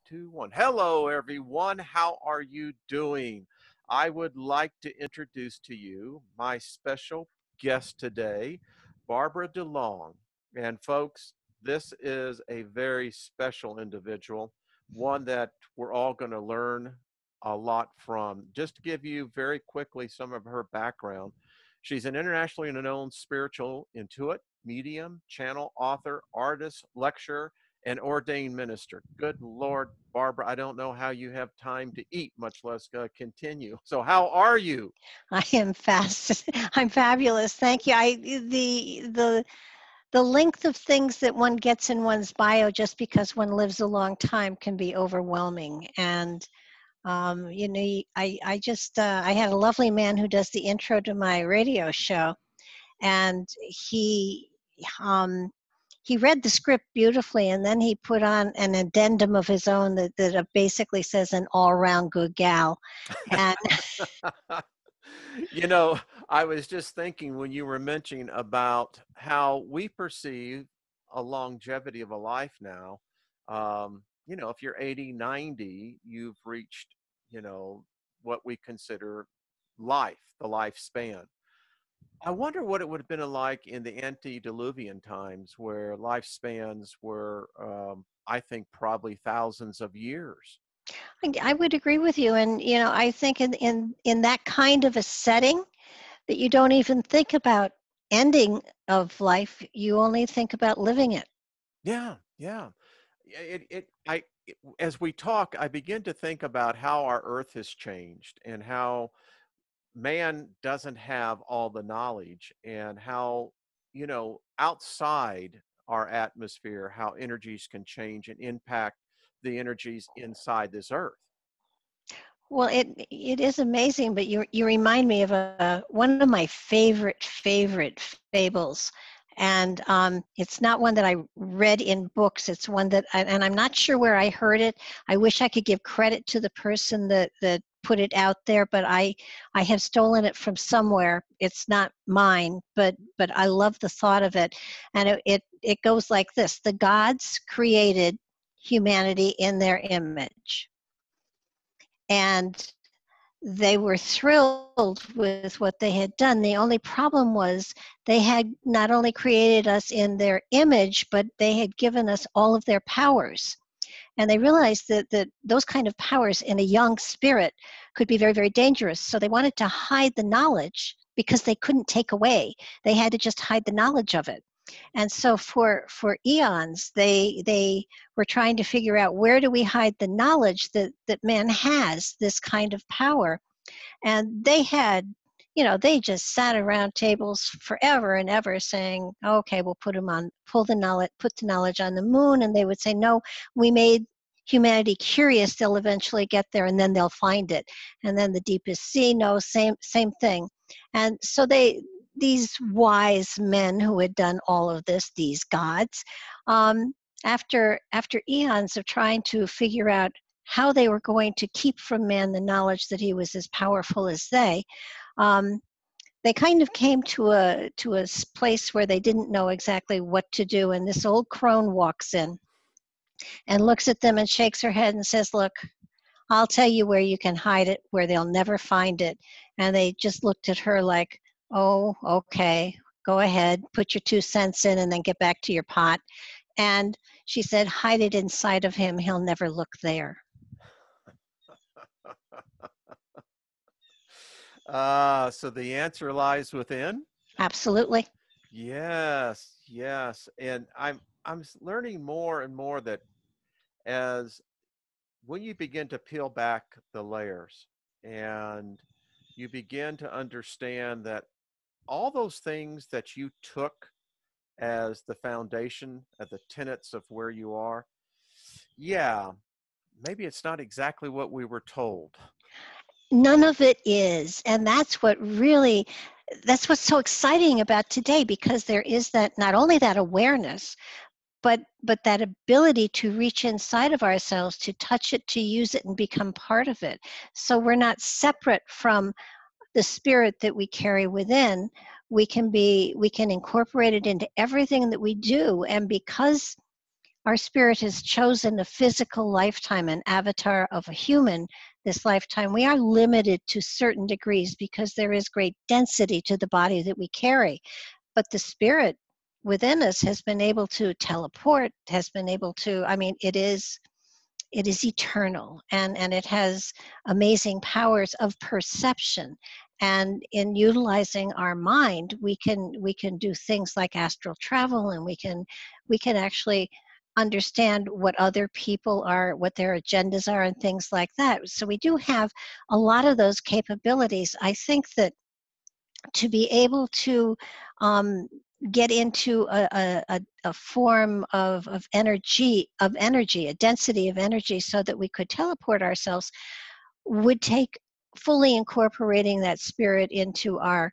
2, 1. Hello, everyone. How are you doing? I would like to introduce to you my special guest today, Barbara DeLong. And folks, this is a very special individual, one that we're all going to learn a lot from. Just to give you very quickly some of her background, she's an internationally known spiritual intuit, medium, channel, author, artist, lecturer, an ordained minister. Good Lord, Barbara, I don't know how you have time to eat, much less continue. So how are you? I am fast. I'm fabulous. Thank you. The length of things that one gets in one's bio just because one lives a long time can be overwhelming. And I had a lovely man who does the intro to my radio show, and um, he read the script beautifully, and then he put on an addendum of his own that basically says an all-round good gal. And You know, I was just thinking when you were mentioning about how we perceive a longevity of a life now. If you're 80, 90, you've reached, what we consider life, the lifespan. I wonder what it would have been like in the antediluvian times where lifespans were, I think, probably thousands of years. I would agree with you. And, I think in that kind of a setting that you don't even think about ending of life, you only think about living it. Yeah, yeah. As we talk, I begin to think about how our earth has changed and how man doesn't have all the knowledge and how, outside our atmosphere, how energies can change and impact the energies inside this earth. Well, it is amazing, but you remind me of one of my favorite fables, and it's not one that I read in books. It's one and I'm not sure where I heard it. I wish I could give credit to the person that put it out there, but I have stolen it from somewhere. It's not mine, but I love the thought of it, and it goes like this: the gods created humanity in their image, and they were thrilled with what they had done. The only problem was they had not only created us in their image, but they had given us all of their powers. And they realized that those kind of powers in a young spirit could be very, very dangerous. So they wanted to hide the knowledge because they couldn't take away. They had to just hide the knowledge of it. And so for eons, they were trying to figure out, where do we hide the knowledge that man has this kind of power? And they just sat around tables forever and ever saying, okay, we'll put the knowledge on the moon. And they would say, no, we made humanity curious. They'll eventually get there, and then they'll find it. And then the deepest sea, no, same thing. And so these wise men who had done all of this, these gods, after eons of trying to figure out how they were going to keep from man the knowledge that he was as powerful as they kind of came to a place where they didn't know exactly what to do. And this old crone walks in and looks at them and shakes her head and says, look, I'll tell you where you can hide it, where they'll never find it. And they just looked at her like, oh, okay, go ahead, put your 2 cents in and then get back to your pot. And she said, hide it inside of him. He'll never look there. So the answer lies within? Absolutely. Yes, yes. And I'm learning more and more that as when you begin to peel back the layers and you begin to understand that all those things that you took as the foundation, as the tenets of where you are, yeah, maybe it's not exactly what we were told. None of it is. And that's what's so exciting about today, because there is that, not only that awareness, but that ability to reach inside of ourselves, to touch it, to use it, and become part of it. So we're not separate from the spirit that we carry within. We can incorporate it into everything that we do. And because, our spirit has chosen a physical lifetime, an avatar of a human this lifetime, we are limited to certain degrees because there is great density to the body that we carry. But the spirit within us has been able to teleport, has been able to, I mean, it is eternal, and it has amazing powers of perception. And in utilizing our mind, we can do things like astral travel, and we can actually understand what other people are, what their agendas are, and things like that. So we do have a lot of those capabilities. I think that to be able to um, get into a form of energy, a density of energy, so that we could teleport ourselves, would take fully incorporating that spirit into our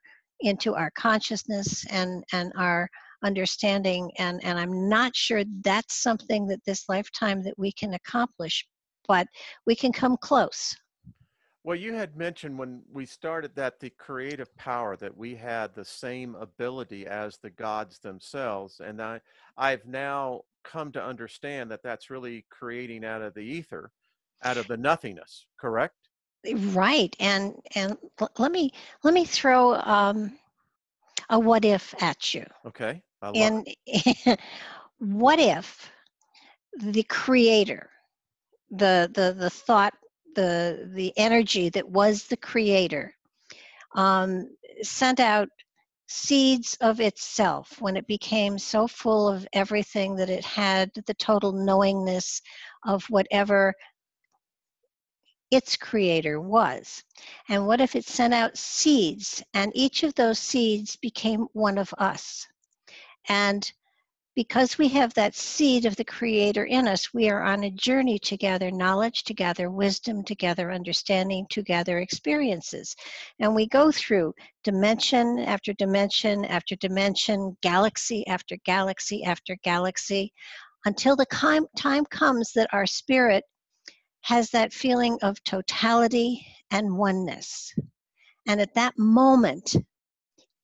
consciousness and our understanding. And I'm not sure that's something that this lifetime that we can accomplish, but we can come close. Well, you had mentioned when we started that the creative power, that we had the same ability as the gods themselves, and I've now come to understand that that's really creating out of the ether, out of the nothingness, correct? Right. And let me throw a what if at you. Okay, I love it. And what if the creator, the thought, the energy that was the creator, um, sent out seeds of itself when it became so full of everything that it had the total knowingness of whatever its creator was. And what if it sent out seeds, and each of those seeds became one of us? And because we have that seed of the creator in us, we are on a journey to gather knowledge, to gather wisdom, to gather understanding, to gather experiences. And we go through dimension after dimension after dimension, galaxy after galaxy after galaxy, until the time comes that our spirit has that feeling of totality and oneness. And at that moment,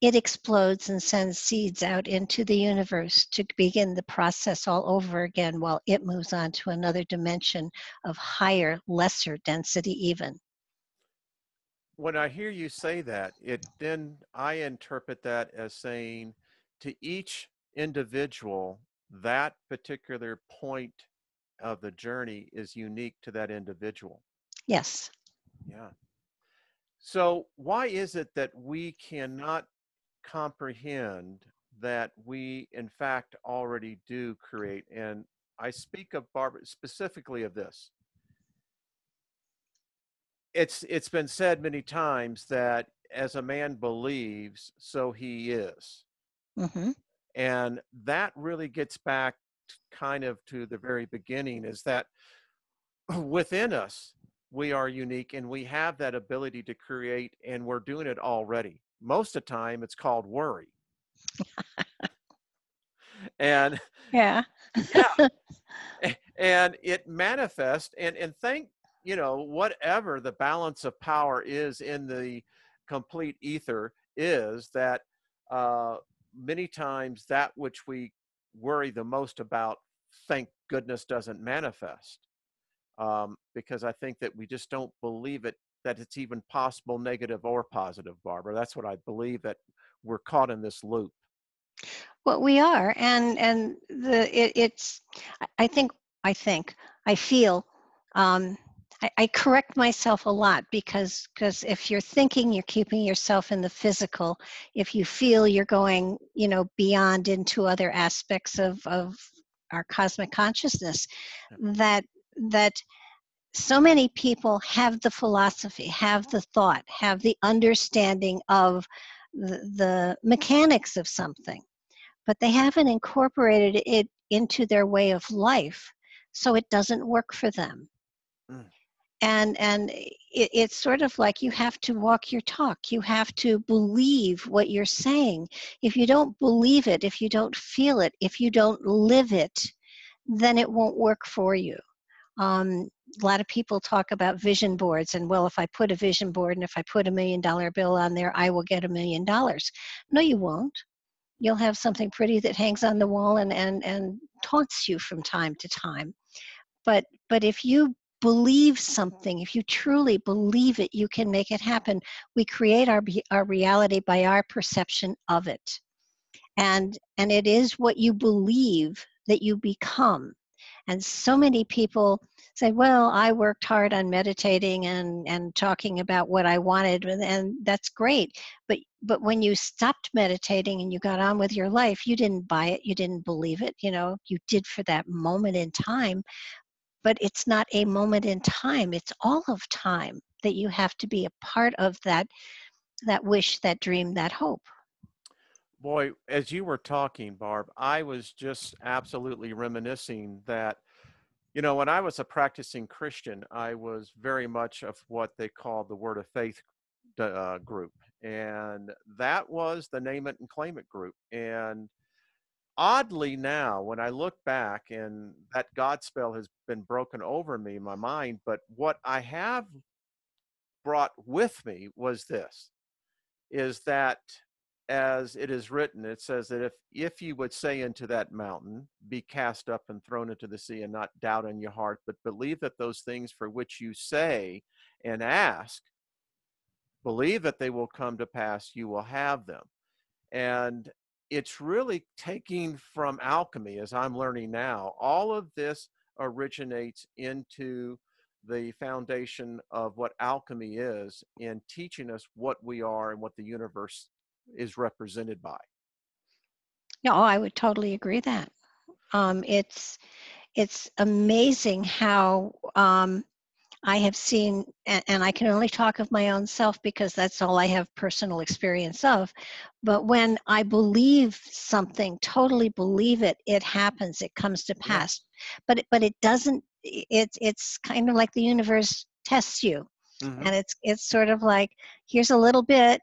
it explodes and sends seeds out into the universe to begin the process all over again, while it moves on to another dimension of higher, lesser density even. When I hear you say that, it then I interpret that as saying to each individual, that particular point of the journey is unique to that individual. Yes. Yeah. So, why is it that we cannot comprehend that we, in fact, already do create? And I speak of Barbara specifically of this. It's been said many times that as a man believes, so he is. Hmm. And that really gets back kind of to the very beginning, is that within us, we are unique and we have that ability to create, and we're doing it already. Most of the time, it's called worry. And Yeah. yeah, and it manifests, and think, whatever the balance of power is in the complete ether, is that uh, many times that which we worry the most about, thank goodness, doesn't manifest, because I think that we just don't believe it, that it's even possible, negative or positive. Barbara, that's what I believe, that we're caught in this loop. Well, we are, and it's. I think I feel. Um, I correct myself a lot because if you're thinking, you're keeping yourself in the physical. If you feel, you're going, beyond into other aspects of our cosmic consciousness. That that so many people have the philosophy, have the thought, have the understanding of the mechanics of something, but they haven't incorporated it into their way of life, so it doesn't work for them. Mm, And it's sort of like you have to walk your talk. You have to believe what you're saying. If you don't believe it, if you don't feel it, if you don't live it, then it won't work for you. um, a lot of people talk about vision boards, and well, if I put a vision board and if I put $1 million bill on there, I will get $1 million. No, you won't. you'll have something pretty that hangs on the wall and taunts you from time to time. But if you believe something, if you truly believe it, you can make it happen. We create our reality by our perception of it. And it is what you believe that you become. And so many people say, well, I worked hard on meditating and talking about what I wanted, and that's great. But when you stopped meditating and you got on with your life, you didn't buy it, you didn't believe it, you did for that moment in time. But it's not a moment in time, it's all of time that you have to be a part of that wish, that dream, that hope. Boy, as you were talking, Barb, I was just absolutely reminiscing that, when I was a practicing Christian, I was very much of what they call the Word of Faith group. And that was the name it and claim it group. And oddly now, when I look back, and that God spell has been broken over me in my mind, but what I have brought with me was this, is that as it is written, it says that if you would say unto that mountain, be cast up and thrown into the sea, and not doubt in your heart, but believe that those things for which you say and ask, believe that they will come to pass, you will have them. And it's really taking from alchemy, as I'm learning now. All of this originates into the foundation of what alchemy is in teaching us what we are and what the universe is represented by. No, I would totally agree that. It's amazing how I have seen, and I can only talk of my own self because that's all I have personal experience of. But when I believe something, totally believe it, it happens. It comes to pass. Yes. But it doesn't. It's kind of like the universe tests you, Mm-hmm. and it's sort of like, here's a little bit.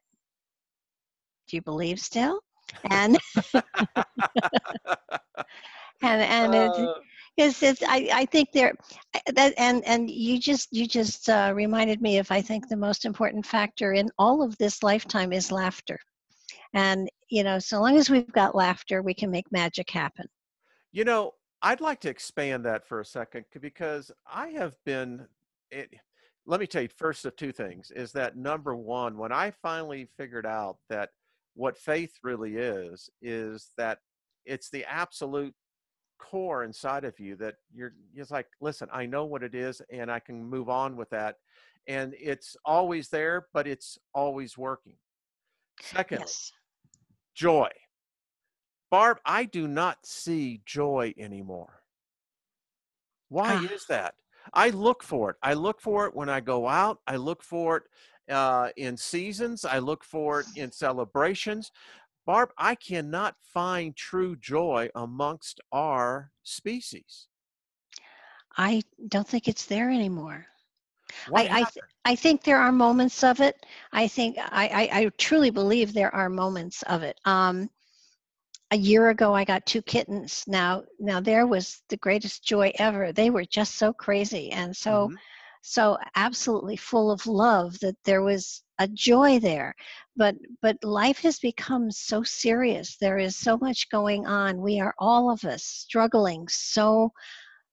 Do you believe still? And and uh, it's I think there that and you just reminded me of, I think, the most important factor in all of this lifetime is laughter. And so long as we've got laughter, we can make magic happen. you know, I'd like to expand that for a second because I have been. It, let me tell you first of two things is that number one, when I finally figured out that what faith really is that it's the absolute core inside of you that you're just like, listen, I know what it is and I can move on with that. And it's always there, but it's always working. Secondly, Yes. joy. Barb, I do not see joy anymore. Why Ah, is that? I look for it. I look for it when I go out. I look for it in seasons. I look for it in celebrations. Barb, I cannot find true joy amongst our species. I don't think it's there anymore. What happened? I think there are moments of it. I truly believe there are moments of it. A year ago, I got two kittens. Now there was the greatest joy ever. They were just so crazy and Hmm. so absolutely full of love that there was a joy there. But life has become so serious. There is so much going on. We are, all of us, struggling so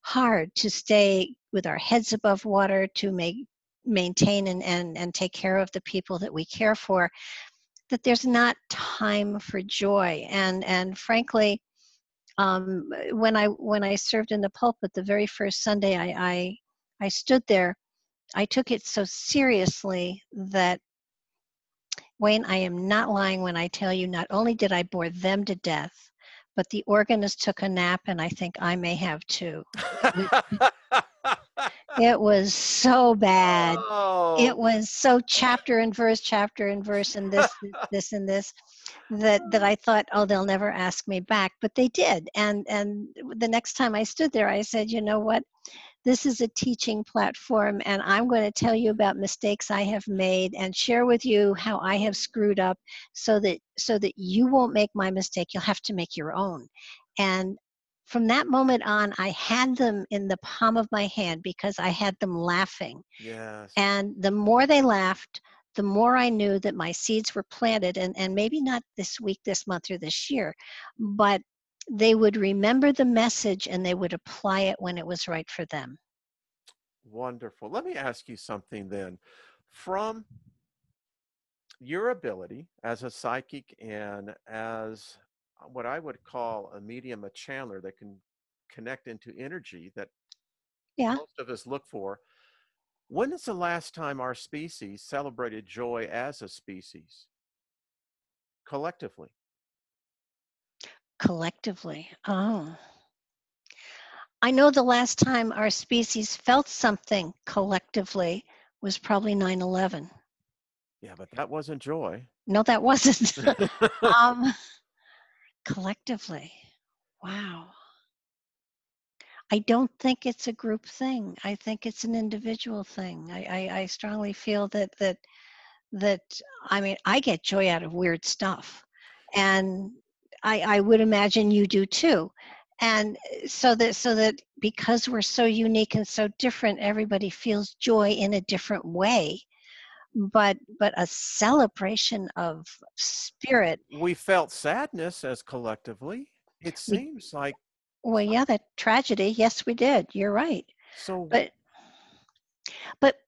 hard to stay with our heads above water, to maintain and take care of the people that we care for, that there's not time for joy. And frankly, when I served in the pulpit the very first Sunday I stood there, I took it so seriously that, Wayne, I am not lying when I tell you, not only did I bore them to death, but the organist took a nap, and I think I may have too. It was so bad. Oh, It was so chapter and verse, and this, and this, that I thought, oh, they'll never ask me back. But they did. And the next time I stood there, I said, you know what? This is a teaching platform, and I'm going to tell you about mistakes I have made and share with you how I have screwed up, so that you won't make my mistake. You'll have to make your own. And from that moment on, I had them in the palm of my hand because I had them laughing. yes. And the more they laughed, the more I knew that my seeds were planted, and maybe not this week, this month, or this year, but they would remember the message and they would apply it when it was right for them. Wonderful. Let me ask you something then. From your ability as a psychic and as what I would call a medium, a channeler that can connect into energy that Yeah, most of us look for, when is the last time our species celebrated joy as a species collectively? collectively. Oh. I know the last time our species felt something collectively was probably 9/11. Yeah, but that wasn't joy. No, that wasn't. um, collectively. Wow. I don't think it's a group thing. I think it's an individual thing. I strongly feel that I mean, I get joy out of weird stuff, and I would imagine you do too. And so that because we're so unique and so different, everybody feels joy in a different way. But a celebration of spirit. We felt sadness as collectively. It We seems like Well, yeah, that tragedy. Yes, we did. You're right. so. But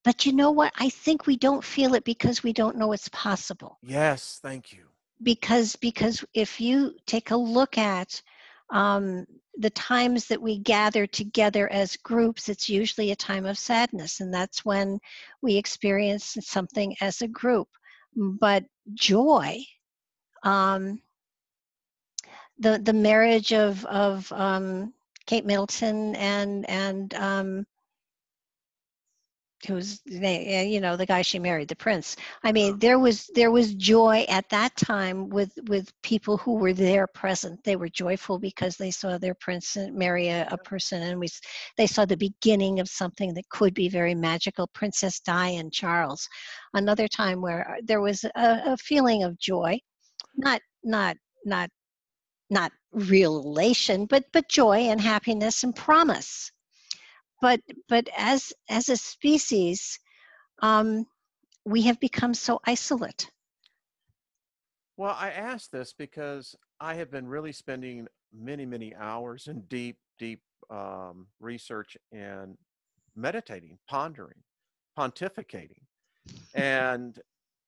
but you know what? I think we don't feel it because we don't know it's possible. Yes, thank you. Because if you take a look at um, the times that we gather together as groups, it's usually a time of sadness, and that's when we experience something as a group. But joy, um, the marriage of Kate Middleton and who's the guy she married, the prince. I mean, there was joy at that time with people who were there present. They were joyful because they saw their prince marry a person, and they saw the beginning of something that could be very magical. Princess Di and Charles, another time where there was a feeling of joy, not not not not real elation, but joy and happiness and promise. But as a species, um, we have become so isolate. Well, I ask this because I have been really spending many, many hours in deep, deep research and meditating, pondering, pontificating. And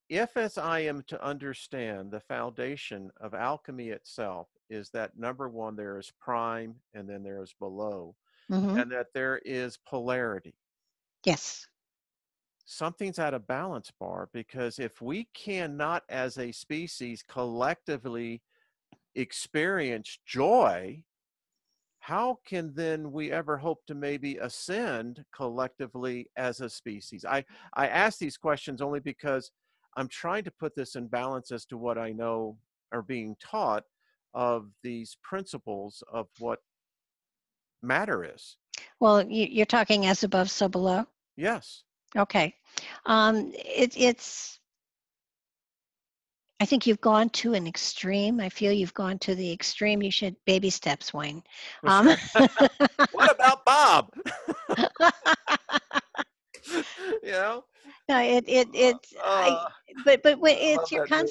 if, as I am to understand, the foundation of alchemy itself is that number one, there is prime and then there is below, Hmm. and that there is polarity. Yes. Something's out of balance, Barb, because if we cannot, as a species, collectively experience joy, how can then we ever hope to maybe ascend collectively as a species? I ask these questions only because I'm trying to put this in balance as to what I know are being taught of these principles of what matter is. Well, you're talking as above, so below. Yes. Okay. It's. I think you've gone to an extreme. I feel you've gone to the extreme. You should baby steps, Wayne. Um, What about Bob? you know? no, it's Uh, but I love that movie.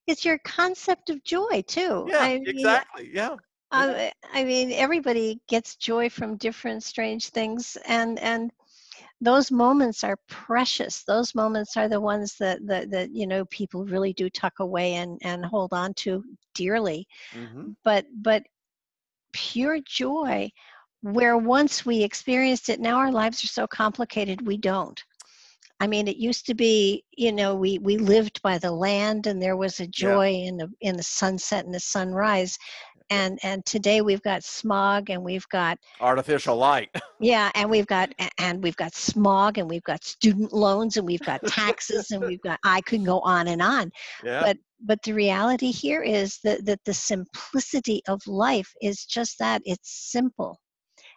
it's your concept of joy too. Yeah, exactly. Yeah. Yeah. I mean, everybody gets joy from different strange things, and those moments are precious. Those moments are the ones that people really do tuck away and hold on to dearly. Hmm. But pure joy, where once we experienced it, now our lives are so complicated we don't. I mean, it used to be, we lived by the land, and there was a Yeah. joy in the sunset and the sunrise. Yeah. And today we've got smog, and we've got, Artificial light. yeah, and we've got smog, and we've got student loans, and we've got taxes, and I could go on and on. Yeah. But the reality here is that the simplicity of life is just that. It's simple.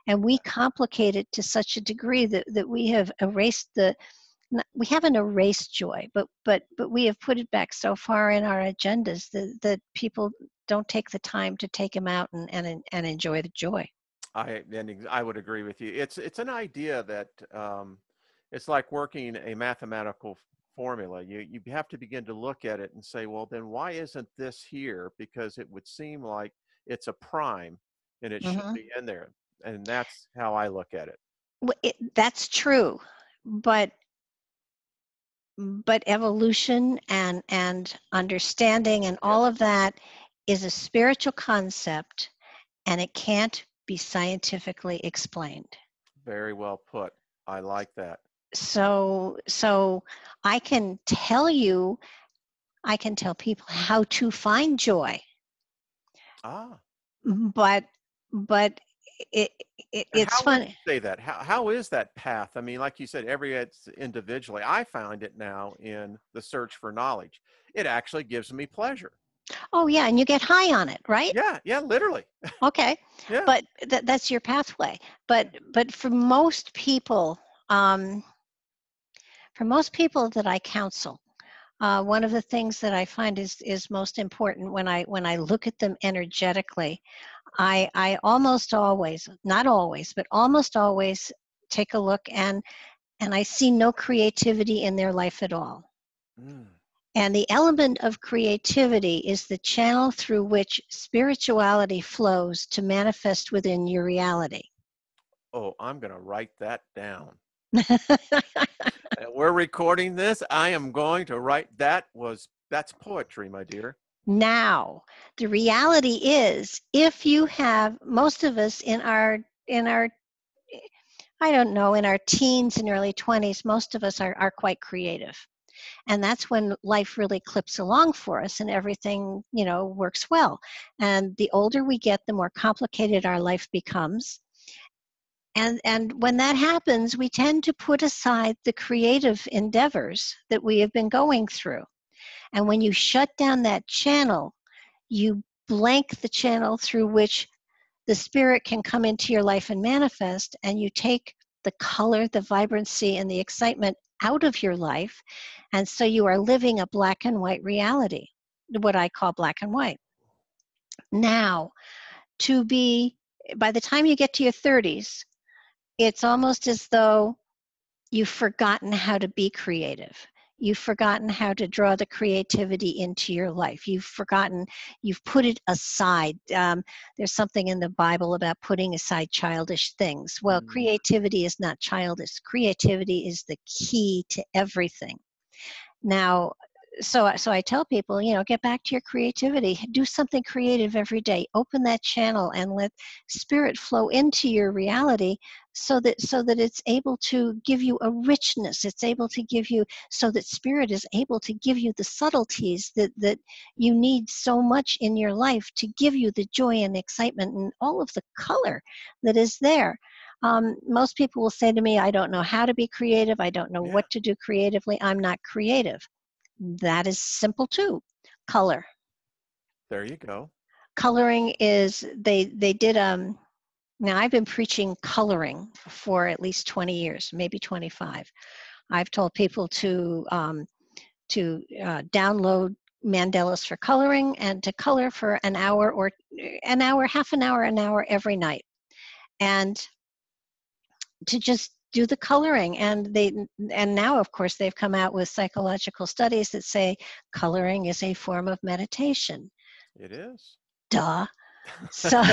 And we complicate it to such a degree that we have erased we haven't erased joy, but we have put it back so far in our agendas that people don't take the time to take them out and enjoy the joy. I would agree with you. It's an idea that it's like working a mathematical formula. You have to begin to look at it and say, well, then why isn't this here? Because it would seem like it's a prime and it should Hmm. be in there. And that's how I look at it. That's true, but evolution and understanding and Yes, all of that is a spiritual concept, and it can't be scientifically explained. very well put. I like that. So I can tell you, I can tell people how to find joy, Ah, but but it, and it's how would fun. you say that? How is that path? I mean, like you said, every it's individually. I find it now in the search for knowledge. It actually gives me pleasure. Oh yeah, and you get high on it, right? Yeah, yeah, literally. Okay, Yeah. but that's your pathway. But um, for most people that I counsel, one of the things that I find is most important when I look at them energetically, I almost always, not always, but almost always take a look, and I see no creativity in their life at all. Mm. And the element of creativity is the channel through which spirituality flows to manifest within your reality. Oh, I'm going to write that down. We're recording this. I am going to write that's poetry, my dear. Now, the reality is, if you have, most of us in our I don't know, in our teens and early 20s, most of us are quite creative. And that's when life really clips along for us and everything, works well. And the older we get, the more complicated our life becomes. And when that happens, we tend to put aside the creative endeavors that we have been going through. And when you shut down that channel, you blank the channel through which the spirit can come into your life and manifest, and you take the color, the vibrancy, and the excitement out of your life. And so you are living a black and white reality, what I call black and white. Now, to be, by the time you get to your 30s, it's almost as though you've forgotten how to be creative. You've forgotten how to draw the creativity into your life. You've put it aside. There's something in the Bible about putting aside childish things. Well, Mm. creativity is not childish. Creativity is the key to everything. Now, so I tell people, get back to your creativity. Do something creative every day. Open that channel and let spirit flow into your reality so that it's able to give you a richness. It's able to give you, so that spirit is able to give you the subtleties that you need so much in your life to give you the joy and excitement and all of the color that is there. Most people will say to me, I don't know how to be creative. I don't know Yeah, what to do creatively. I'm not creative. That is simple too. Color. there you go. Coloring is, they did, now I've been preaching coloring for at least 20 years, maybe 25. I've told people to download mandalas for coloring and to color for an hour or an hour, half an hour every night. And to just do the coloring, and now of course they've come out with psychological studies that say coloring is a form of meditation. It is. Duh. So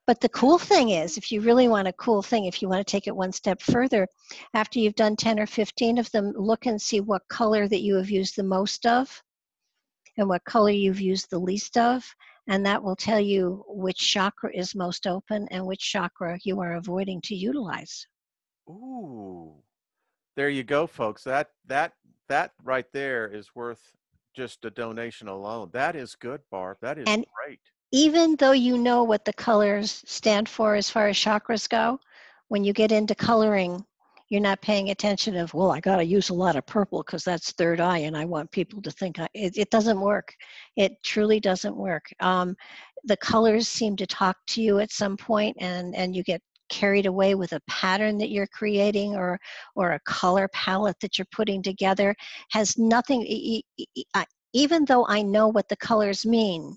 but the cool thing is, if you really want a cool thing, if you want to take it one step further, after you've done 10 or 15 of them, look and see what color that you have used the most of and what color you've used the least of, and that will tell you which chakra is most open and which chakra you are avoiding to utilize. Ooh, there you go, folks. That right there is worth just a donation alone. That is good, Barb. That is And great. even though you know what the colors stand for as far as chakras go, when you get into coloring, you're not paying attention of, well, I got to use a lot of purple because that's third eye and I want people to think it doesn't work. It truly doesn't work. The colors seem to talk to you at some point, and you get carried away with a pattern that you're creating, or a color palette that you're putting together. Has nothing, even though I know what the colors mean,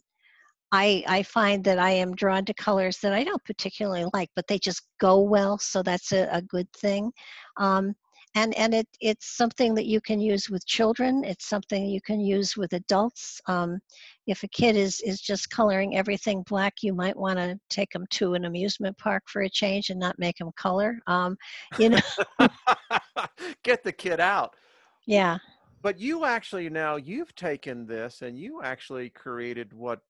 I find that I am drawn to colors that I don't particularly like, but they just go well, so that's a good thing. Um, it's something that you can use with children. It's something you can use with adults. If a kid is just coloring everything black, you might want to take them to an amusement park for a change and not make them color. You know, Get the kid out. yeah. But you actually now you've taken this and you actually created what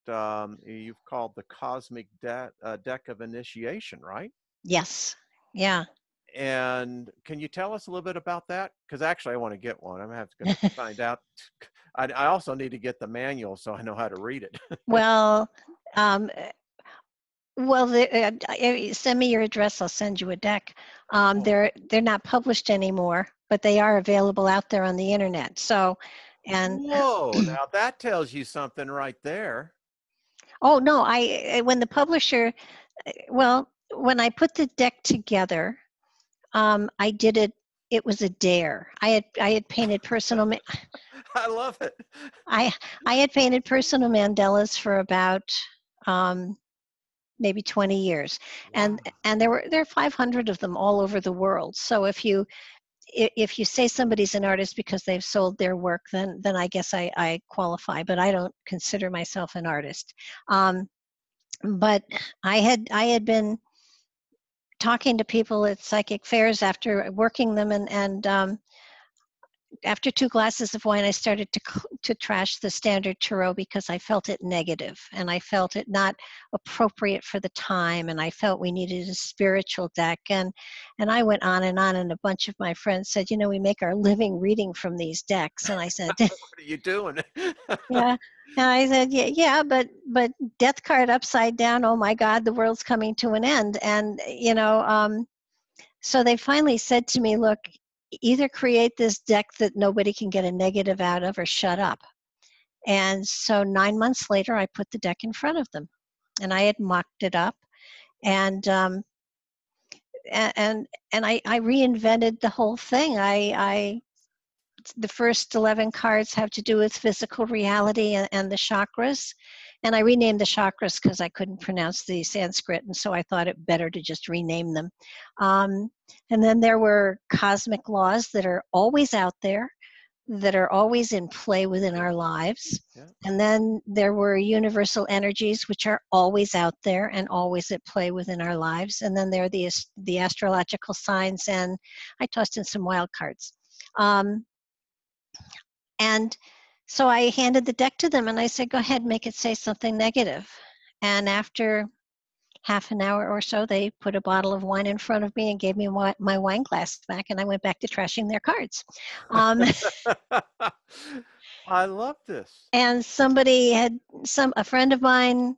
you've called the deck of initiation, right? Yes. Yeah. And can you tell us a little bit about that? Because actually, I want to get one. I'm going to have to find out. I also need to get the manual so I know how to read it. Well, um, send me your address. I'll send you a deck. Oh, They're not published anymore, but they are available out there on the internet. So, and whoa! Now that tells you something right there. oh no, when the publisher, well, when I put the deck together, I did it. It was a dare. I had painted I love it. I I had painted personal mandalas for about um, maybe 20 years, Wow. and there are 500 of them all over the world. So if you say somebody's an artist because they've sold their work, then I guess I qualify. But I don't consider myself an artist. But I had been talking to people at psychic fairs after working them, and after 2 glasses of wine, I started to trash the standard tarot because I felt it negative and I felt it not appropriate for the time, and I felt we needed a spiritual deck, and I went on, and a bunch of my friends said, we make our living reading from these decks, and I said, What are you doing? yeah, and I said, yeah, but death card upside down. Oh my God, the world's coming to an end, and so they finally said to me, look, either create this deck that nobody can get a negative out of or shut up. And so 9 months later, I put the deck in front of them, and I had mocked it up, and I reinvented the whole thing. The first 11 cards have to do with physical reality and the chakras. And I renamed the chakras because I couldn't pronounce the Sanskrit, and so I thought it better to just rename them. Um, and then there were cosmic laws that are always out there, that are always in play within Yeah, our lives. yeah. And then there were universal energies, which are always out there and always at play within our lives. And then there are the astrological signs, and I tossed in some wild cards. Um, and so I handed the deck to them and I said, go ahead, make it say something negative. And after half an hour or so, they put a bottle of wine in front of me and gave me my wine glass back, and I went back to trashing their cards. Um, I love this. and a friend of mine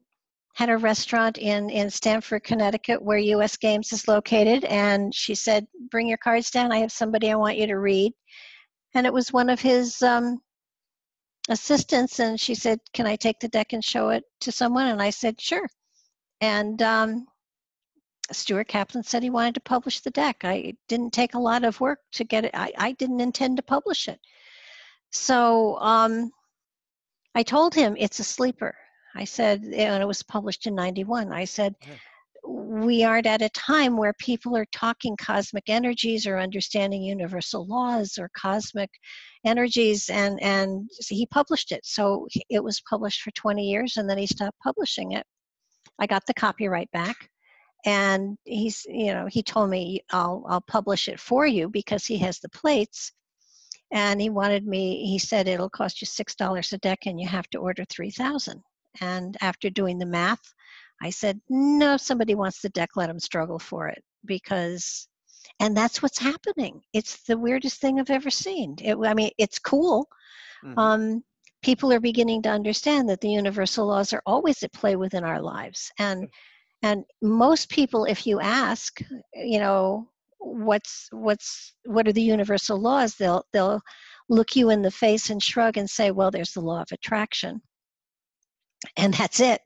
had a restaurant in Stamford, Connecticut, where US Games is located, and she said, bring your cards down. I have somebody I want you to read. And it was one of his assistants, and she said, can I take the deck and show it to someone? And I said, sure. And Stuart Kaplan said he wanted to publish the deck. It didn't take a lot of work to get it. I didn't intend to publish it. So I told him it's a sleeper. I said, and it was published in 91. I said, Yeah. we aren't at a time where people are talking cosmic energies or understanding universal laws or cosmic energies, and he published it. So it was published for 20 years, and then he stopped publishing it. I got the copyright back, and he told me, I'll publish it for you because he has the plates. And he said, it'll cost you $6 a deck and you have to order 3,000. And after doing the math, I said, no, if somebody wants the deck, let them struggle for it, and that's what's happening. It's the weirdest thing I've ever seen. It's cool. Hmm. Um, People are beginning to understand that the universal laws are always at play within our lives. And most people, if you ask, what are the universal laws, they'll look you in the face and shrug and say, well, there's the law of attraction, and that's it.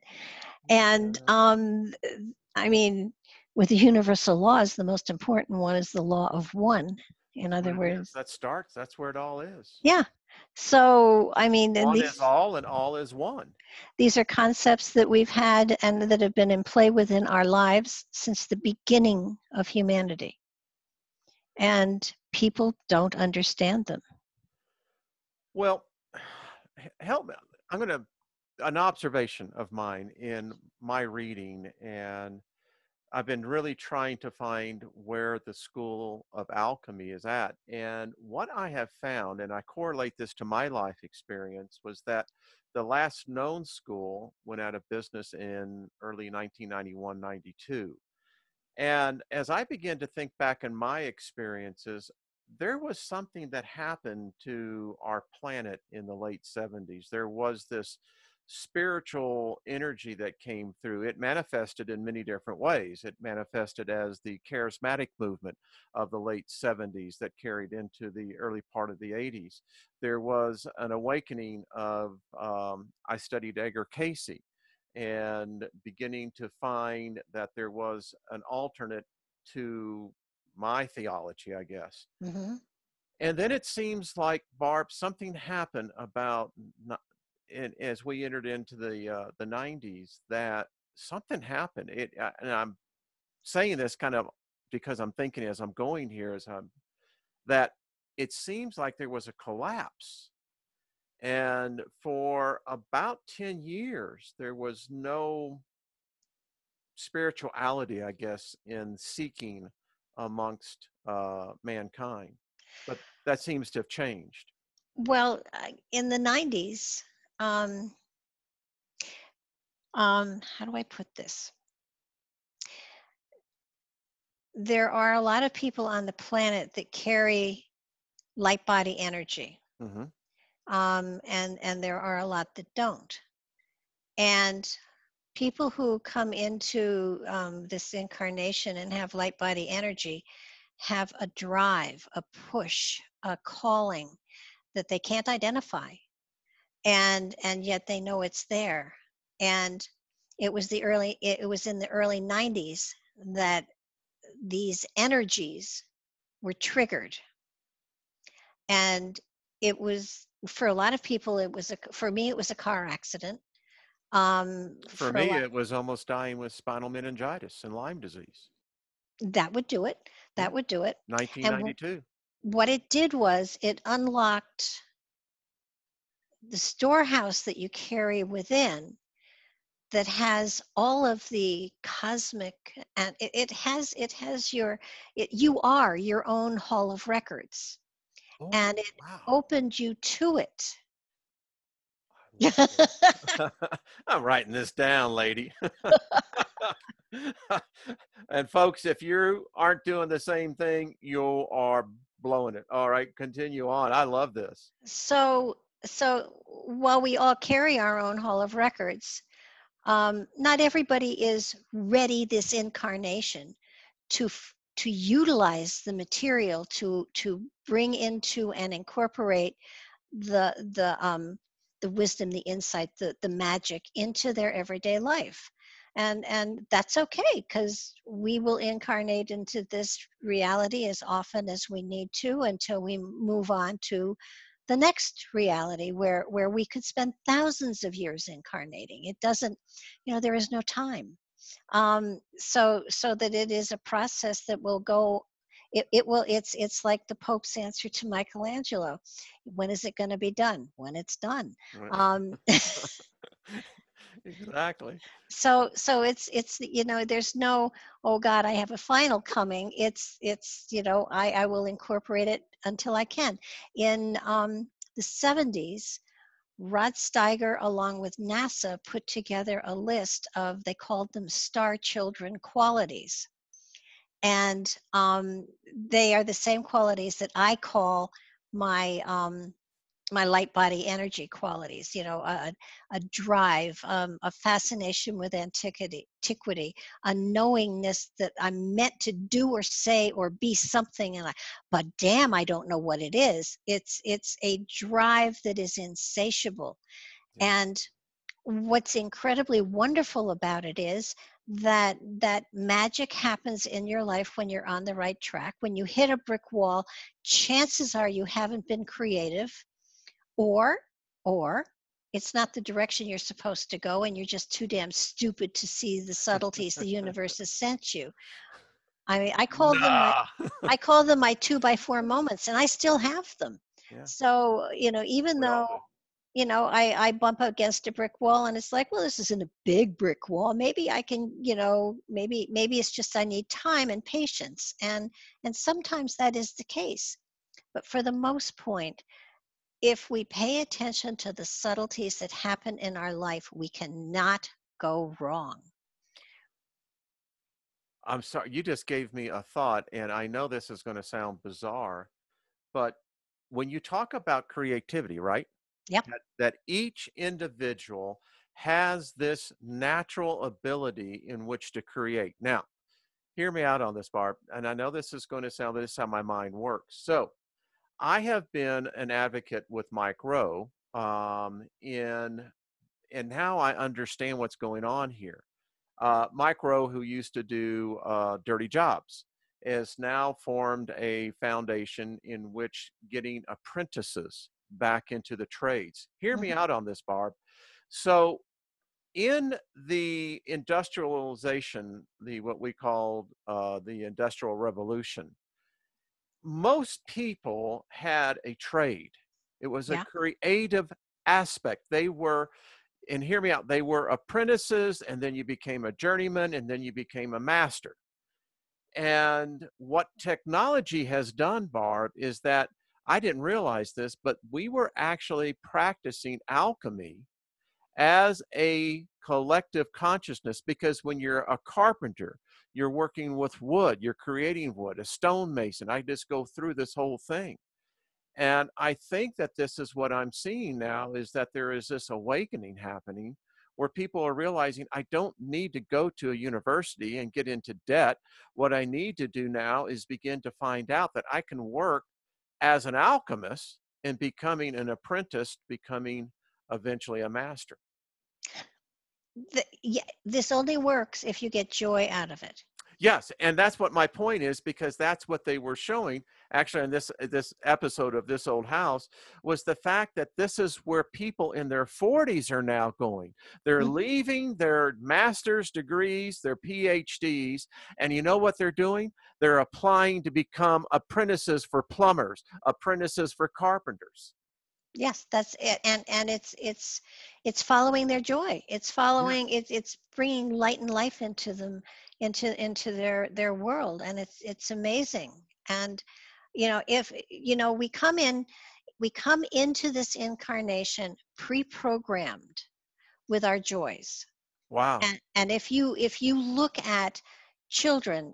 And I mean, with the universal laws, the most important one is the law of one. In That's what other it is. words, That starts. That's where it all is. yeah. So I mean, and One is all, and all is one. these are concepts that we've had and that have been in play within our lives since the beginning of humanity. And people don't understand them. Well, help me. I'm going to, an observation of mine in my reading, and I've been really trying to find where the school of alchemy is at. And what I have found, and I correlate this to my life experience, was that the last known school went out of business in early 1991, 92. And as I began to think back in my experiences, there was something that happened to our planet in the late 70s. There was this spiritual energy that came through. It manifested in many different ways. It manifested as the charismatic movement of the late 70s that carried into the early part of the 80s. There was an awakening of, I studied Edgar Casey, and beginning to find that there was an alternate to my theology, I guess. Hmm. And then it seems like, Barb, something happened about, and as we entered into the 90s, that something happened. And I'm saying this kind of because I'm thinking as I'm going here, that it seems like there was a collapse. And for about 10 years, there was no spirituality, I guess, in seeking amongst mankind. But that seems to have changed. Well, in the 90s, um, how do I put this? There are a lot of people on the planet that carry light body energy, Hmm. and there are a lot that don't. And people who come into this incarnation and have light body energy have a drive, a push, a calling that they can't identify, and yet they know it's there. And it was in the early 90s that these energies were triggered. And it was, for a lot of people, for me it was a car accident. For For a me, lot, it was almost dying with spinal meningitis and Lyme disease. that would do it. Yeah, That would do it. And 1992. what it did was it unlocked the storehouse that you carry within, that has all of the cosmic, and you are your own hall of records, Oh, and it wow. opened you to it. I love this. I'm writing this down, lady. And folks, if you aren't doing the same thing, you are blowing it. All right, continue on. I love this. So while we all carry our own hall of records, not everybody is ready this incarnation to utilize the material to bring into and incorporate the wisdom, the insight, the magic into their everyday life. And that's okay, because we will incarnate into this reality as often as we need to until we move on to the next reality, where we could spend thousands of years incarnating. It doesn't, there is no time. So that it is a process that will go, it's like the Pope's answer to Michelangelo: when is it going to be done? When it's done. um, Exactly. so it's there's no, oh God, I have a final coming. It's I will incorporate it until I can. In the 70s, Rod Steiger, along with NASA, put together a list of, they called them star children qualities. And they are the same qualities that I call my my light body energy qualities. A drive, a fascination with antiquity, a knowingness that I'm meant to do or say or be something, but damn, I don't know what it is. It's a drive that is insatiable. Yeah. And what's incredibly wonderful about it is that magic happens in your life when you're on the right track. When you hit a brick wall, chances are you haven't been creative, or or it's not the direction you're supposed to go, and you're just too damn stupid to see the subtleties the universe has sent you. I mean, Nah. I call them my 2 by 4 moments, and I still have them. Yeah, So, even we all though, do. I bump against a brick wall and it's like, well, this isn't a big brick wall. Maybe I can, maybe it's just I need time and patience. And sometimes that is the case. But for the most point, if we pay attention to the subtleties that happen in our life, we cannot go wrong. I'm sorry, you just gave me a thought, and I know this is going to sound bizarre, but when you talk about creativity, right? Yep. That each individual has this natural ability in which to create. Now, hear me out on this, Barb, and I know this is going to sound this is how my mind works. So, I have been an advocate with Mike Rowe, in and now I understand what's going on here. Mike Rowe, who used to do Dirty Jobs, has now formed a foundation in which getting apprentices back into the trades. Hear me Mhm. out on this, Barb. So, in the industrialization, the what we called the Industrial Revolution, most people had a trade. It was a Yeah. creative aspect. They were, and hear me out, they were apprentices, and then you became a journeyman, and then you became a master. And what technology has done, Barb, is that I didn't realize this, but we were actually practicing alchemy as a collective consciousness, because when you're a carpenter, you're working with wood, you're creating wood, a stonemason. I just go through this whole thing. And I think that this is what I'm seeing now, is that there is this awakening happening where people are realizing I don't need to go to a university and get into debt. What I need to do now is begin to find out that I can work as an alchemist and becoming an apprentice, becoming eventually a master. Yeah, this only works if you get joy out of it. Yes, and that's what my point is, because that's what they were showing actually in this episode of This Old House, was the fact that this is where people in their 40s are now going. They're Mhm. leaving their master's degrees, their PhDs, and you know what they're doing? They're applying to become apprentices for plumbers, apprentices for carpenters. Yes, that's it. And it's following their joy. It's Yeah. following it's bringing light and life into them, into their world, and it's amazing. And if we come into this incarnation pre-programmed with our joys. Wow. And if you look at children,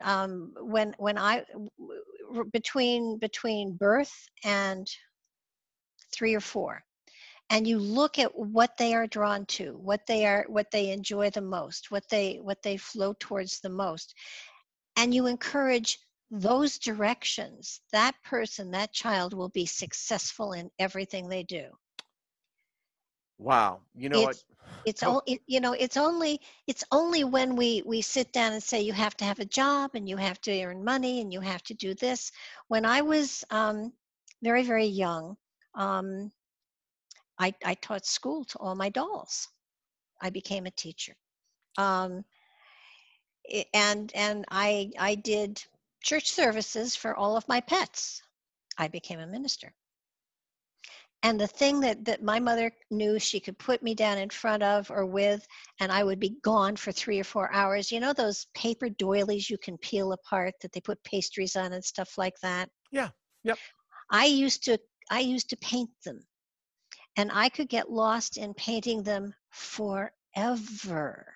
when between birth and 3 or 4, and you look at what they are drawn to, what they enjoy the most, what they flow towards the most, and you encourage those directions, that person, that child will be successful in everything they do. Wow. You know what? it's it's Go. all it, you know it's only when we sit down and say you have to have a job and you have to earn money and you have to do this. When I was very, very young, um, I taught school to all my dolls. I became a teacher. Um, and I did church services for all of my pets. I became a minister. And the thing that my mother knew she could put me down in front of or with, and I would be gone for 3 or 4 hours. You know those paper doilies you can peel apart that they put pastries on and stuff like that? Yeah. Yep. I used to I used to paint them, and I could get lost in painting them forever.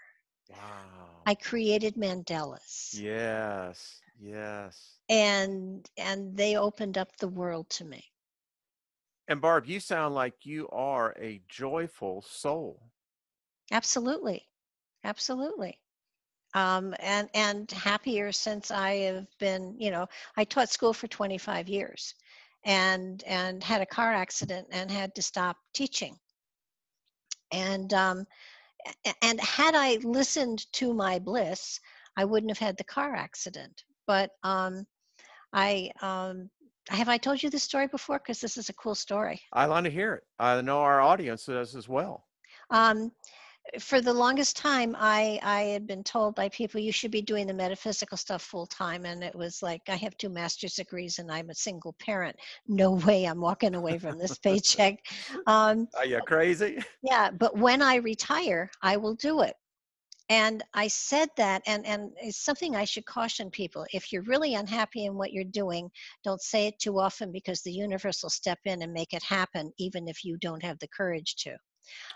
Wow. I created mandalas, Yes. Yes. and they opened up the world to me. And Barb, you sound like you are a joyful soul. Absolutely, absolutely. And happier since I have been. I taught school for 25 years, and had a car accident and had to stop teaching. And had I listened to my bliss, I wouldn't have had the car accident. But I have I told you this story before? Because this is a cool story. I want to hear it. I know our audience does as well. Um, For the longest time, I had been told by people you should be doing the metaphysical stuff full time, and it was like I have 2 master's degrees and I'm a single parent. No way I'm walking away from this paycheck. Um, Are you crazy? yeah, but when I retire, I will do it. And I said that, and it's something I should caution people. If you're really unhappy in what you're doing, don't say it too often because the universe will step in and make it happen, even if you don't have the courage to.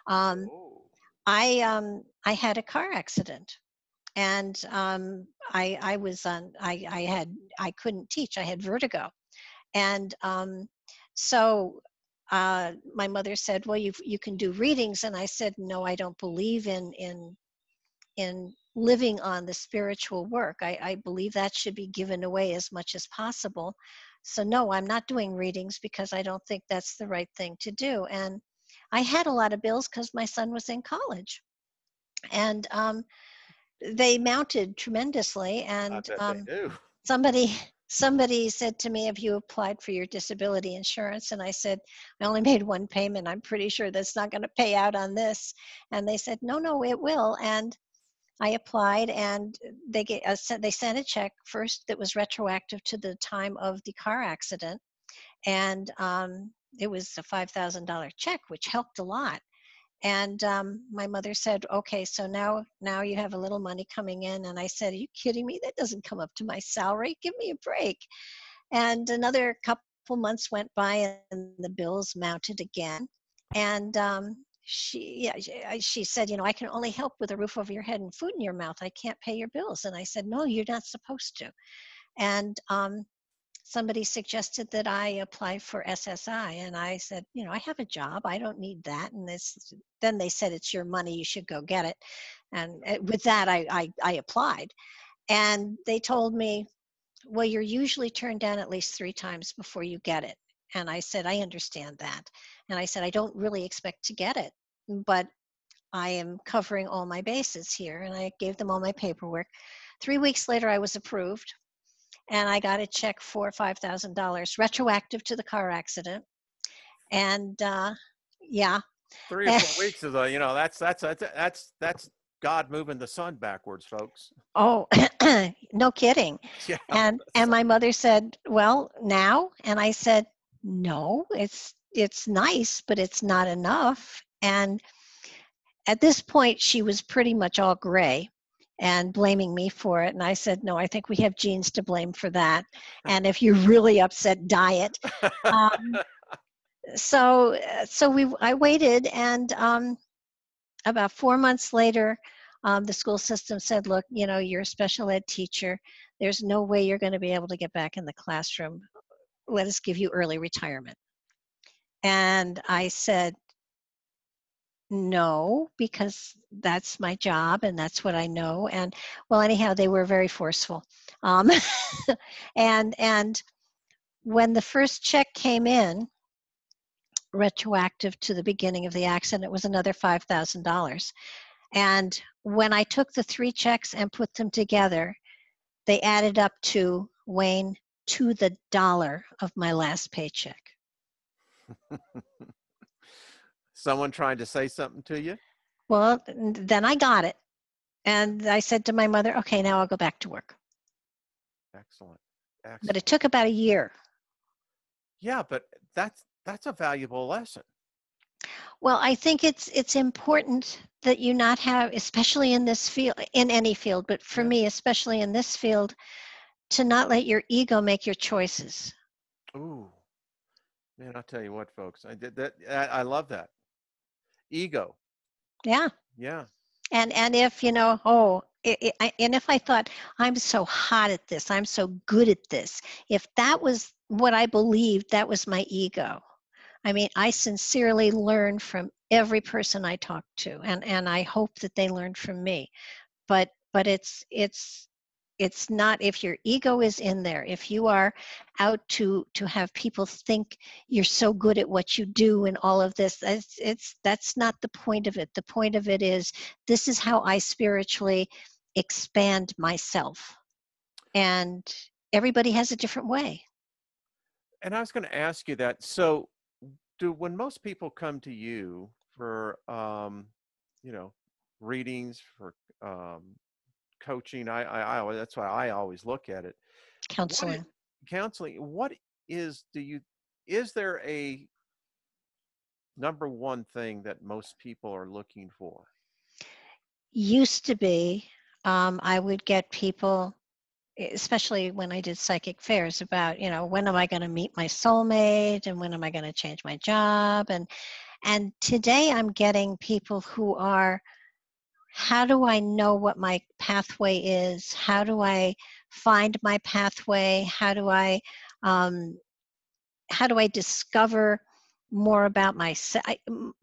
Um, Oh. I had a car accident, and I was on. I couldn't teach. I had vertigo, and so my mother said, "Well, you can do readings," and I said, "No, I don't believe in living on the spiritual work. I believe that should be given away as much as possible. So no, I'm not doing readings because I don't think that's the right thing to do." And I had a lot of bills because my son was in college, and they mounted tremendously. I And bet they do. somebody somebody said to me, "Have you applied for your disability insurance?" And I said, "I only made one payment. I'm pretty sure that's not going to pay out on this." And they said, "No, no, it will." And I applied, and they sent a check first that was retroactive to the time of the car accident, and it was a $5,000 check, which helped a lot. And my mother said, "Okay, so now you have a little money coming in." And I said, "Are you kidding me? That doesn't come up to my salary. Give me a break." And another couple months went by, and the bills mounted again. And she said, "I can only help with a roof over your head and food in your mouth. I can't pay your bills." And I said, "No, you're not supposed to." And somebody suggested that I apply for SSI, and I said, "I have a job. I don't need that." And then they said, "It's your money. You should go get it." And with that, I applied, and they told me, "Well, you're usually turned down at least 3 times before you get it." And I said, "I understand that." And I said, "I don't really expect to get it, but I am covering all my bases here." And I gave them all my paperwork. 3 weeks later, I was approved, and I got a check for $5,000 retroactive to the car accident. And yeah. 3 or 4 weeks is that's God moving the sun backwards, folks. Oh, no kidding. Yeah. And my mother said, "Well, now?" And I said, "No, it's nice, but it's not enough." And at this point, she was pretty much all gray and blaming me for it. And I said, "No, I think we have genes to blame for that. And if you're really upset, diet." Um, so I waited, and about 4 months later, the school system said, "Look, you're a special ed teacher. There's no way you're going to be able to get back in the classroom. Let us give you early retirement." And I said, "No, because that's my job and that's what I know." And well, anyhow, they were very forceful. Um, and when the first check came in, retroactive to the beginning of the accident, it was another $5,000. And when I took the 3 checks and put them together, they added up to, Wayne, to the dollar of my last paycheck. Someone trying to say something to you? Well, then I got it. And I said to my mother, "Okay, now I'll go back to work." Excellent. But it Excellent. took about a year. Yeah, but that's a valuable lesson. Well, I think it's important that you not have, especially in this field, in any field, but for Yeah. me, especially in this field, to not let your ego make your choices. Ooh, man, I'll tell you what, folks. I did that. I love that. Ego. Yeah. Yeah. And if oh, and if I thought, "I'm so hot at this, I'm so good at this," if that was what I believed, that was my ego. I mean, I sincerely learn from every person I talk to, and I hope that they learn from me. But it's not, if your ego is in there, if you are out to have people think you're so good at what you do and all of this, that's not the point of it. The point of it is, this is how I spiritually expand myself, and everybody has a different way. And I was going to ask you that. So, do when most people come to you for, you know, readings, for um, coaching. That's why I always look at it. What it, Counseling. counseling? What is do you? Is there a number one thing that most people are looking for? Used to be, I would get people, especially when I did psychic fairs, about, when am I going to meet my soulmate and when am I going to change my job? And today I'm getting people who are, how do I know what my pathway is? How do I find my pathway? Um, how do I discover more about myself?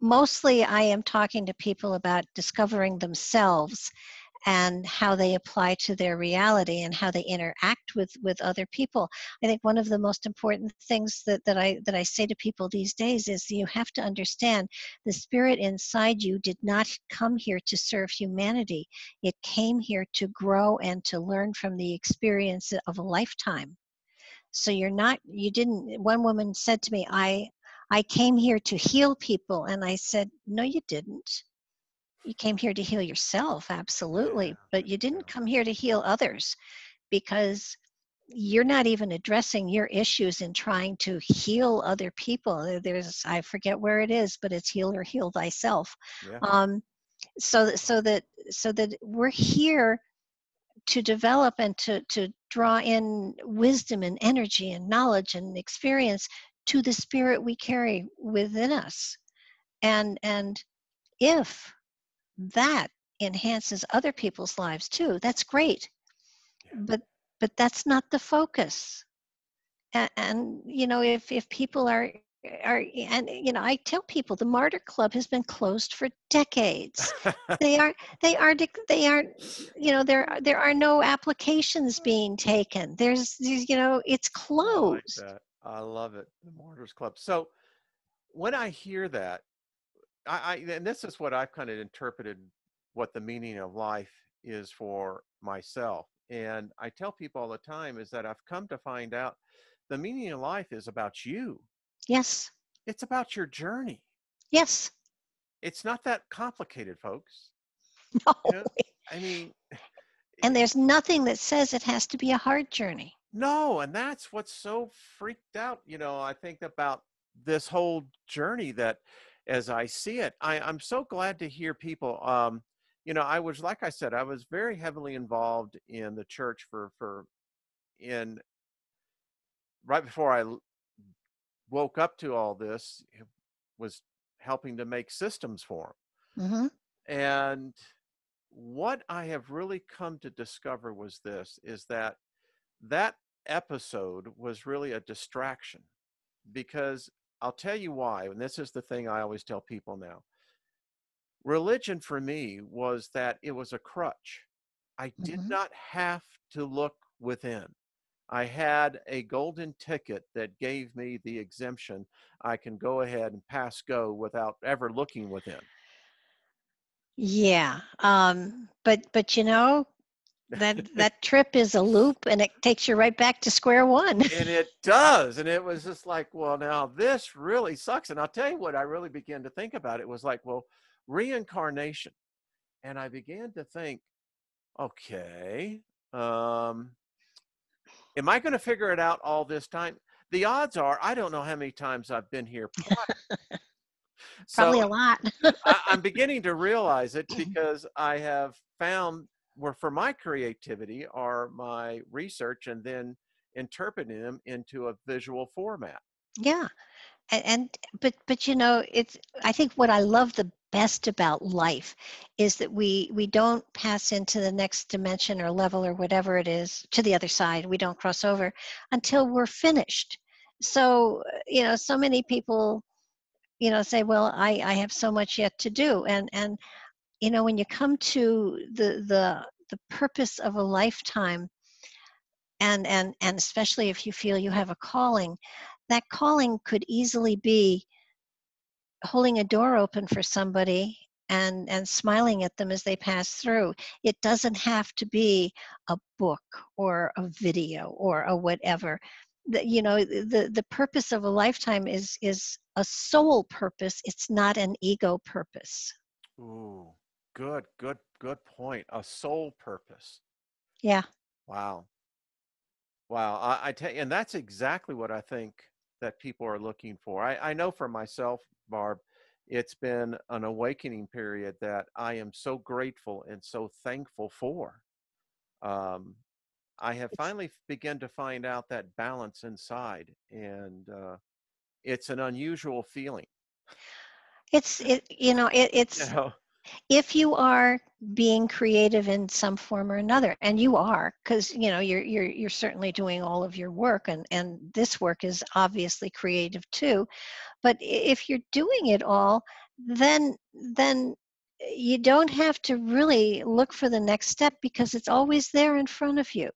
Mostly I am talking to people about discovering themselves and how they apply to their reality and how they interact with other people. I think one of the most important things that I say to people these days is you have to understand the spirit inside you did not come here to serve humanity. It came here to grow and to learn from the experience of a lifetime. So you didn't, one woman said to me, I came here to heal people. And I said, no, you didn't. You came here to heal yourself, Yeah, absolutely, but there you you didn't go. come here to heal others, because you're not even addressing your issues in trying to heal other people. There's, I forget where it is, but it's heal or heal thyself. Yeah. Um, so that so that so that we're here to develop and to draw in wisdom and energy and knowledge and experience to the spirit we carry within us. And if that enhances other people's lives too, that's great. Yeah. But that's not the focus. And if people are, and I tell people the Martyr Club has been closed for decades. They are they aren't, there are no applications being taken. It's I like closed. that. I love it. The Martyrs Club. So when I hear that, I and this is what I've kind of interpreted what the meaning of life is for myself. And I tell people all the time is that I've come to find out the meaning of life is about you. Yes. It's about your journey. Yes. It's not that complicated, folks. You No. know, I mean, And it, there's nothing that says it has to be a hard journey. no, and that's what's so freaked out, I think about this whole journey that as I see it, I'm so glad to hear people I was like I said, I was very heavily involved in the church for in right before woke up to all this, it was helping to make systems for Hmm. them. And what I have really come to discover was this is that that episode was really a distraction because I'll tell you why. And this is the thing I always tell people now. Religion for me was that it was a crutch. I did Hmm. not have to look within. I had a golden ticket that gave me the exemption. I can go ahead and pass go without ever looking within. Yeah. But that trip is a loop and it takes you right back to square one. And it does. And it was just like, well, now this really sucks. And I'll tell you what I really began to think about. It was like, well, reincarnation. And I began to think, okay, um, am I going to figure it out all this time? The odds are, I don't know how many times I've been here prior. So Probably a lot. I'm beginning to realize it because I have found where for my creativity are my research and then interpreting them into a visual format. Yeah. And but it's, I think what I love the best about life is that we don't pass into the next dimension or level or whatever it is, to the other side. We don't cross over until we're finished. So so many people say, well, I have so much yet to do. And when you come to the purpose of a lifetime, and especially if you feel you have a calling, that calling could easily be holding a door open for somebody and smiling at them as they pass through. It doesn't have to be a book or a video or a whatever. The purpose of a lifetime is a soul purpose. It's not an ego purpose. Ooh. Good point. A sole purpose. Yeah. Wow. Wow. I tell you, and that's exactly what I think that people are looking for. I know for myself, Barb, it's been an awakening period that I am so grateful and so thankful for. Um, I have It's finally begun to find out that balance inside, and it's an unusual feeling. You it's know, if you are being creative in some form or another, and you are, because you're certainly doing all of your work, and this work is obviously creative too. But if you're doing it all, then you don't have to really look for the next step, because it's always there in front of you.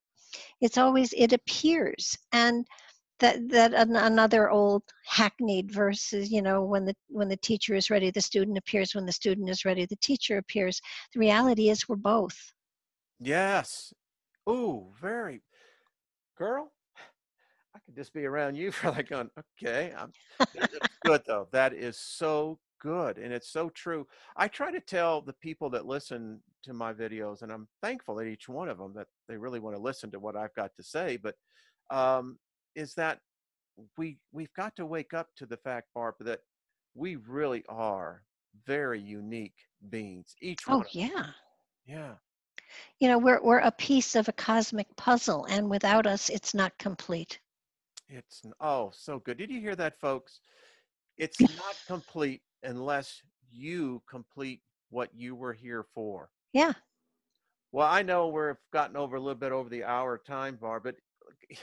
It appears. And another old hackneyed verse is, when the teacher is ready, the student appears. When the student is ready, the teacher appears. The reality is we're both. yes. Ooh, very girl. I could just be around you for like going, okay. That's good though. That is so good. And it's so true. I try to tell the people that listen to my videos, and I'm thankful that each one of them that they really want to listen to what I've got to say, but um, is that we've got to wake up to the fact, Barb, that we really are very unique beings, each Oh one of us. yeah. Yeah. We're a piece of a cosmic puzzle, and without us it's not complete. Oh, so good. Did you hear that, folks? It's not complete unless you complete what you were here for. Yeah. Well, I know we've gotten over a little bit over the hour time, Barb, but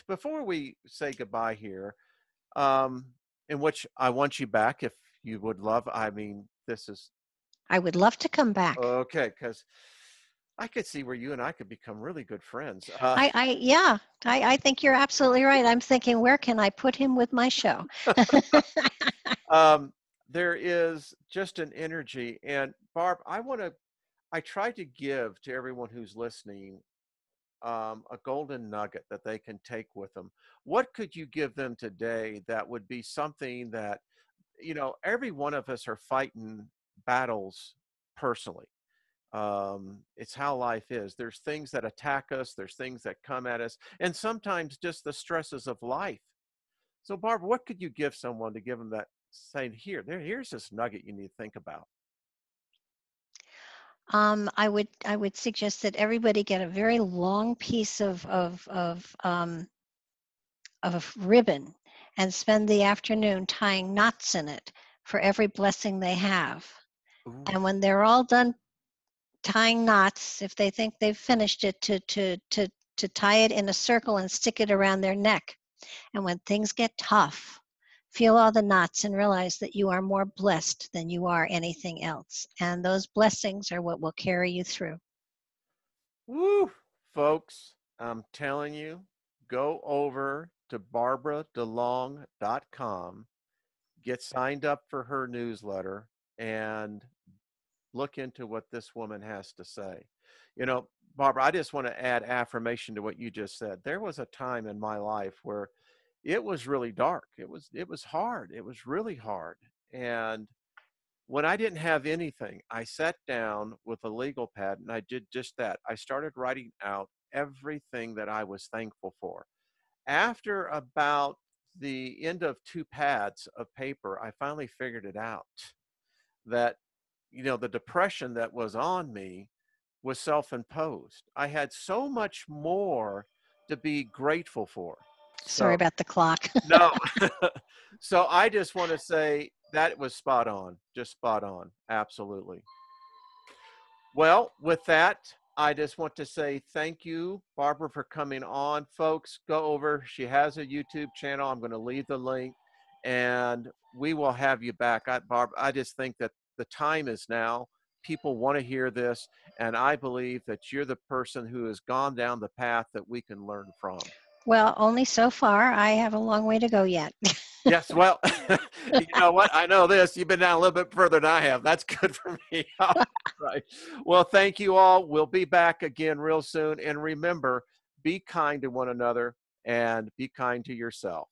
before we say goodbye here, um, in which I want you back if you would love. I mean, this is I would love to come back. okay because I could see where you and I could become really good friends. Yeah, I think you're absolutely right. I'm thinking, where can I put him with my show? um, there is just an energy, and Barb, I try to give to everyone who's listening a golden nugget that they can take with them. What could you give them today that would be something that, every one of us are fighting battles personally. It's how life is. There's things that attack us, there's things that come at us, and sometimes just the stresses of life. So, Barbara, what could you give someone to give them that saying, here's this nugget you need to think about? I would suggest that everybody get a very long piece of ribbon and spend the afternoon tying knots in it for every blessing they have. Ooh. And when they're all done tying knots, if they think they've finished it, to tie it in a circle and stick it around their neck. And when things get tough, feel all the knots and realize that you are more blessed than you are anything else. And those blessings are what will carry you through. Woo, folks, I'm telling you, go over to barbaradelong.com, get signed up for her newsletter, and look into what this woman has to say. You know, Barbara, I just want to add affirmation to what you just said. There was a time in my life where it was really dark. It was hard. It was really hard. And when I didn't have anything, I sat down with a legal pad and I did just that. I started writing out everything that I was thankful for. After about the end of two pads of paper, I finally figured it out that, the depression that was on me was self imposed. I had so much more to be grateful for. Sorry So, about the clock. no. So I just want to say that was spot on, just spot on. Absolutely. Well, with that, I just want to say thank you, Barbara, for coming on. Folks, go over. She has a YouTube channel. I'm going to leave the link and we will have you back. Barb, I just think that the time is now. People want to hear this. And I believe that you're the person who has gone down the path that we can learn from. Well, only so far. I have a long way to go yet. Yes, well, you know what? I know this. You've been down a little bit further than I have. That's good for me. All right. Well, thank you all. We'll be back again real soon. And remember, be kind to one another and be kind to yourself.